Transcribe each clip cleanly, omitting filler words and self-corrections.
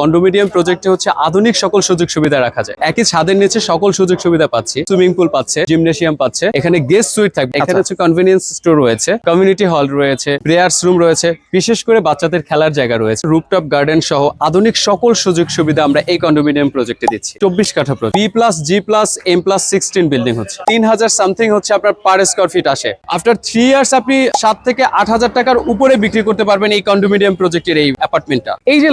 Condominium প্রজেক্টে হচ্ছে আধুনিক সকল সুযোগ সুবিধা রাখা যায়। একই ছাদের নিচে সকল সুযোগ সুবিধা পাচ্ছি। সুইমিং পুল পাচ্ছে, জিমনেশিয়াম পাচ্ছে, এখানে গেস্ট সুইট থাকবে, এখানে হচ্ছে কনভেনিয়েন্স স্টোর রয়েছে, কমিউনিটি হল রয়েছে, প্রেয়ার্স রুম রয়েছে, বিশেষ করে বাচ্চাদের খেলার জায়গা রয়েছে, রুফটপ গার্ডেন সহ আধুনিক সকল সুযোগ সুবিধা আমরা এই কন্ডোমিনিয়াম প্রজেক্টে দিচ্ছি। 24 কাঠা প্রজেক্ট, B+G+M+16 বিল্ডিং হচ্ছে 3000 সামথিং হচ্ছে আপনার পার স্কয়ার ফিট আসে। আফটার 3 ইয়ার্স আপনি 7 থেকে 8000 টাকার উপরে বিক্রি করতে পারবেন এই কন্ডোমিনিয়াম প্রজেক্টের এই অ্যাপার্টমেন্টটা। এই যে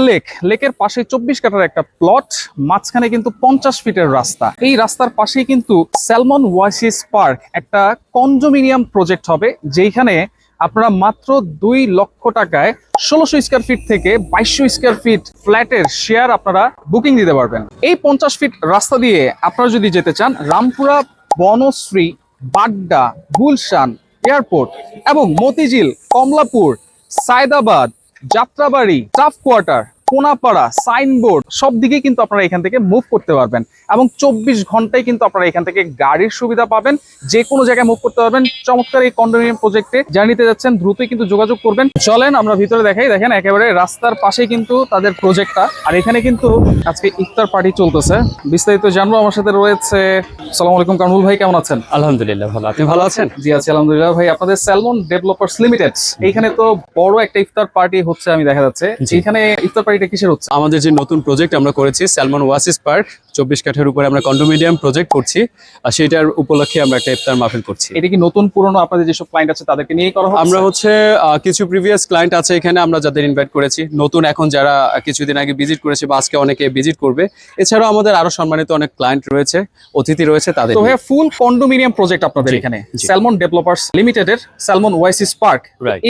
লেকের পাশে 24 কাঠার একটা প্লট, মাঝখানে কিন্তু 50 ফিটের রাস্তা। এই রাস্তার পাশেই কিন্তু স্যালমন ওয়াসিস পার্ক একটা কন্ডোমিনিয়াম প্রজেক্ট হবে, যেখানে আপনারা মাত্র 2 লক্ষ টাকায় 1600 স্কয়ার ফিট থেকে 2200 স্কয়ার ফিট ফ্ল্যাটের শেয়ার আপনারা বুকিং দিতে পারবেন। এই 50 ফিট রাস্তা দিয়ে আপনারা যদি যেতে চান, রামপুরা, বনশ্রী, বাড্ডা, গুলশান, এয়ারপোর্ট এবং Motijheel, Kamalapur, Saidabad, Jatrabari, staff quarter, Konapara, signboard সব দিকে কিন্তু আপনারা এখান থেকে মুভ করতে পারবেন এবং 24 ঘন্টায় কিন্তু আপনারা এখান থেকে গাড়ির সুবিধা পাবেন, যে কোনো জায়গায় মুভ করতে পারবেন। চমৎকার এই কন্ডোমিনিয়াম প্রজেক্টে যারা নিতে যাচ্ছেন দ্রুতই কিন্তু যোগাযোগ করবেন। চলেন আমরা ভিতরে দেখাই। দেখেন একেবারে রাস্তার পাশে কিন্তু তাদের প্রজেক্টটা, আর এখানে কিন্তু আজকে ইফতার পার্টি চলতেছে। বিস্তারিত জানবো, আমার সাথে রয়েছে। আসসালামু আলাইকুম কামরুল ভাই, কেমন আছেন? আলহামদুলিল্লাহ ভালো, আপনি ভালো আছেন? জি আছি আলহামদুলিল্লাহ। ভাই, আপনাদের স্যালমন ডেভেলপার্স লিমিটেড, এইখানে তো বড় একটা ইফতার পার্টি হচ্ছে আমি দেখা যাচ্ছে। এখানে ইফতার পার্টিটা কিসের হচ্ছে? আমাদের যে নতুন প্রজেক্ট আমরা করেছি স্যালমন ওয়াসিস পার্ক, 24 কাঠার উপরে আমরা কন্ডোমিনিয়াম প্রজেক্ট করছি, আর সেটার উপলক্ষে আমরা একটা ইফতার মাহফিল করছি। এটা কি নতুন পুরনো আপনাদের যেসব ক্লায়েন্ট আছে তাদেরকে নিয়ে করা হবে? আমরা হচ্ছে কিছু প্রিভিয়াস ক্লায়েন্ট আছে এখানে, আমরা যাদের ইনভাইট করেছি, নতুন এখন যারা কিছুদিন আগে ভিজিট করেছে বা আজকে অনেকে ভিজিট করবে, এছাড়াও আমাদের আরো সম্মানিত অনেক ক্লায়েন্ট রয়েছে, অতিথি রয়েছে তাদের। তো ভাই, ফুল কন্ডোমিনিয়াম প্রজেক্ট আপনাদের এখানে স্যালমন ডেভেলপার্স লিমিটেডের স্যালমন ওয়াসিস পার্ক।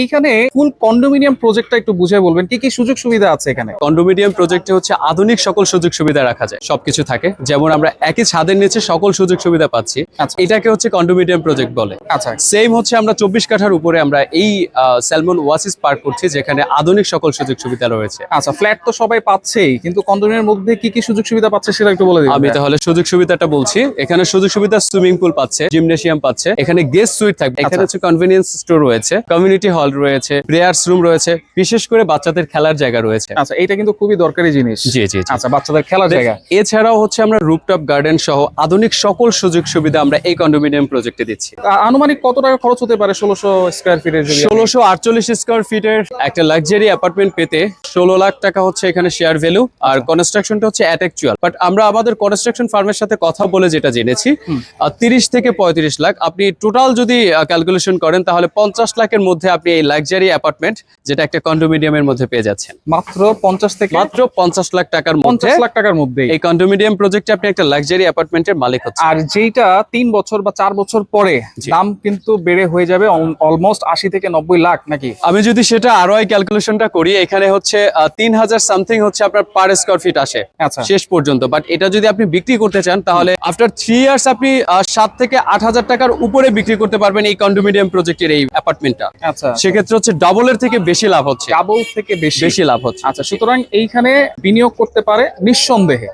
এইখানে ফুল কন্ডোমিনিয়াম প্রজেক্টটা একটু বুঝিয়ে বলবেন, কি কি সুযোগ সুবিধা আছে এখানে? কন্ডোমিনিয়াম প্রজেক্টে হচ্ছে আধুনিক সকল সুযোগ সুবিধা রাখা যায়, সবকিছু থাকে, যেমন আমরা একই ছাদের নিচে সকল সুযোগ সুবিধা পাচ্ছি। এটাকে হচ্ছে কন্ডোমিনিয়াম প্রজেক্ট বলে। আচ্ছা, সেম হচ্ছে আমরা 24 কাঠার উপরে আমরা এই স্যালমন ওয়াসিস পার্ক করছি, যেখানে আধুনিক সকল সুযোগ সুবিধা রয়েছে। আচ্ছা, ফ্ল্যাট তো সবাই পাচ্ছেই, কিন্তু কন্ডোমিনিয়ামের মধ্যে কি কি সুযোগ সুবিধা পাচ্ছে সেটা একটু বলে দিন। আমি তাহলে সুযোগ সুবিধাটা বলছি। এখানে সুযোগ সুবিধা সুইমিং পুল পাচ্ছে, জিমনেশিয়াম পাচ্ছে, এখানে গেস্ট সুইট থাকবে, এখানে হচ্ছে কনভেনিয়েন্স স্টোর রয়েছে, কমিউনিটি হল রয়েছে, প্রেয়ার্স রুম রয়েছে, বিশেষ করে বাচ্চাদের খেলার জায়গা রয়েছে। আচ্ছা, এটা কিন্তু খুবই দরকারি জিনিস। জি জি। আচ্ছা, বাচ্চাদের খেলার জায়গা। এছাড়াও হচ্ছে আমরা রুফটপ গার্ডেন সহ আধুনিক সকল সুযোগ সুবিধা আমরা এই কন্ডোমিনিয়াম প্রজেক্টে দিচ্ছি। আনুমানিক কত টাকা খরচ হতে পারে 1600 স্কয়ার ফিটের? 1648 স্কয়ার ফিটের একটা লাক্সারি অ্যাপার্টমেন্ট পেতে 16 লাখ টাকা হচ্ছে এখানে শেয়ার ভ্যালু, আর কনস্ট্রাকশনটা হচ্ছে অ্যাকচুয়াল। বাট আমরা আমাদের কনস্ট্রাকশন ফার্মের সাথে কথা বলে যেটা জেনেছি, 30 থেকে 35 লাখ আপনি টোটাল যদি ক্যালকুলেশন করেন, তাহলে 50 লাখের মধ্যে আপনি এই লাক্সারি অ্যাপার্টমেন্ট, যেটা একটা কন্ডোমিনিয়ামের মধ্যে পেয়ে যাচ্ছেন। মাত্র 50 থেকে মাত্র 50 লাখ টাকার মধ্যে, 50 লাখ টাকার মধ্যে এই কন্ডোমিনিয়াম প্রজেক্টে আপনি একটা লাক্সারি অ্যাপার্টমেন্টের মালিক হচ্ছেন। আর যেটা 3 বছর বা 4 বছর পরে দাম কিন্তু বেড়ে হয়ে যাবে অলমোস্ট 80 থেকে 90 লাখ নাকি? আমি যদি সেটা আরো ক্যালকুলেশনটা করি, এখানে হচ্ছে 3000 সামথিং হচ্ছে আপনার পার স্কয়ার ফিট আসে শেষ পর্যন্ত। বাট এটা যদি আপনি বিক্রি করতে চান, তাহলে আফটার 3 ইয়ার্স আপনি 7 থেকে 8000 টাকার উপরে বিক্রি করতে পারবেন এই কন্ডোমিনিয়াম প্রজেক্টের এই অ্যাপার্টমেন্টটা। আচ্ছা, সেক্ষেত্রে হচ্ছে ডাবলের থেকে বেশি লাভ হচ্ছে, ডাবল থেকে বেশি লাভ হচ্ছে। আচ্ছা, সুতরাং এইখানে বিনিয়োগ করতে পারে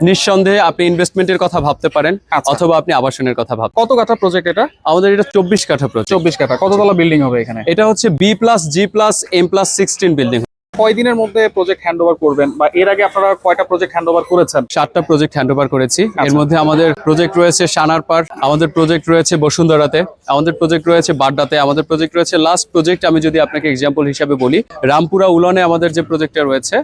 নিঃসন্দেহে আপনি ইনভেস্টমেন্টের কথা ভাবতে পারেন, অথবা আপনি আবাসনের কথা ভাবতে। কত কাঠা প্রজেক্ট এটা? আমাদের এটা 24 কাঠা প্রজেক্ট। 24 কাঠা। কততলা বিল্ডিং হবে এখানে? এটা হচ্ছে B+G+M+16 বিল্ডিং। কয়দিনের মধ্যে প্রজেক্ট হ্যান্ডওভার করবেন, বা এর আগে আপনারা কয়টা প্রজেক্ট হ্যান্ডওভার করেছেন? 7টা প্রজেক্ট হ্যান্ডওভার করেছি। এর মধ্যে আমাদের প্রজেক্ট রয়েছে সানার পার্ক, আমাদের প্রজেক্ট রয়েছে বসুন্ধরাতে, আমাদের প্রজেক্ট রয়েছে বাড্ডাতে, আমাদের প্রজেক্ট রয়েছে লাস্ট প্রজেক্ট আমি যদি আপনাকে এক্সাম্পল হিসাবে বলি, রামপুরা উলনে আমাদের যে প্রজেক্টটা রয়েছে,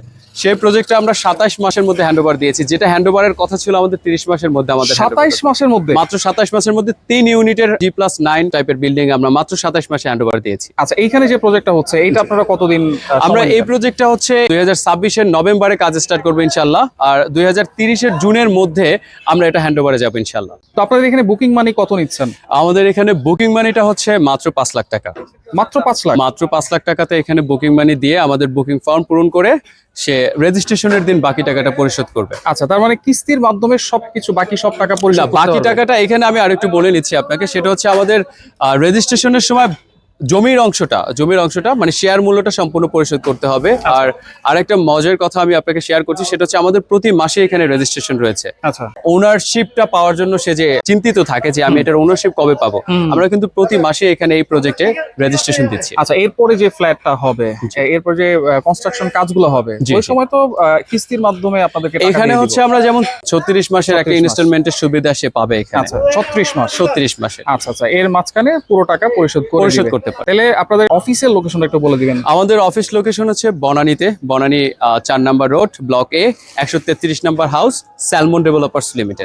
সেই প্রজেক্টটা আমরা 27 মাসের মধ্যে হ্যান্ডওভার দিয়েছি, যেটা হ্যান্ডওভারের কথা ছিল আমাদের 30 মাসের মধ্যে। আমাদের 27 মাসের মধ্যে, মাত্র 27 মাসের মধ্যে 3 ইউনিটের G+9 টাইপের বিল্ডিং আমরা মাত্র 27 মাসে হ্যান্ডওভার দিয়েছি। আচ্ছা, এইখানে যে প্রজেক্টটা হচ্ছে, এইটা আপনারা কতদিন? আমরা এই প্রজেক্টটা হচ্ছে 2026 নভেম্বরে কাজ স্টার্ট করবো ইনশাল্লাহ, আর 2030 জুনের মধ্যে আমরা এটা হ্যান্ডওভারে যাবো ইনশাল্লাহ। তো আপনাদের এখানে বুকিং মানি কত নিচ্ছেন? আমাদের এখানে বুকিং মানিটা হচ্ছে মাত্র 5 লাখ টাকা। মাত্র 5 লাখ? মাত্র 5 লাখ টাকাতে এখানে বুকিং মানি দিয়ে আমাদের বুকিং ফর্ম পূরণ করে সে রেজিস্ট্রেশনের দিন বাকি টাকাটা পরিশোধ করবে। আচ্ছা, তার মানে কিস্তির মাধ্যমে সবকিছু বাকি সব টাকা পরিশোধ? বাকি টাকাটা এখানে আমি আরেকটু বলে নিচ্ছি আপনাকে, সেটা হচ্ছে আমাদের রেজিস্ট্রেশনের সময় জমির অংশটা মানে শেয়ার মূল্যটা সম্পূর্ণ পরিশোধ করতে হবে। আর আরেকটা মজার কথা আমি আপনাকে শেয়ার করছি, সেটা হচ্ছে আমাদের প্রতি মাসে এখানে রেজিস্ট্রেশন রয়েছে। আচ্ছা ওনারশিপটা পাওয়ার জন্য সে যে চিন্তিত থাকে যে আমি এটার ওনারশিপ কবে পাবো, আমরা কিন্তু প্রতি মাসে এখানে এই প্রজেক্টে রেজিস্ট্রেশন দিচ্ছি। আচ্ছা, এরপরে যে ফ্ল্যাটটা হবে, এরপর যে কনস্ট্রাকশন কাজগুলো হবে, জি, ওই জি। সময় তো কিস্তির মাধ্যমে আপনাদেরকে টাকা এখানে দিয়ে হচ্ছে দিব। আমরা যেমন 36 মাসের একটা 36 মাস। ইনস্টলমেন্টের সুবিধা সে পাবে এখানে। আচ্ছা 36 মাস। 36 মাসে আচ্ছা আচ্ছা, এর মাঝখানে পুরো টাকা পরিশোধ পরিশোধ দিবে। করতে পারে। তাহলে আপনাদের অফিসের লোকেশনটা একটু বলে দিবেন। আমাদের অফিস লোকেশন হচ্ছে বনানীতে, বনানী 4 নম্বর রোড, ব্লক এ, 133 নম্বর হাউস, স্যালমন ডেভেলপার্স লিমিটেড।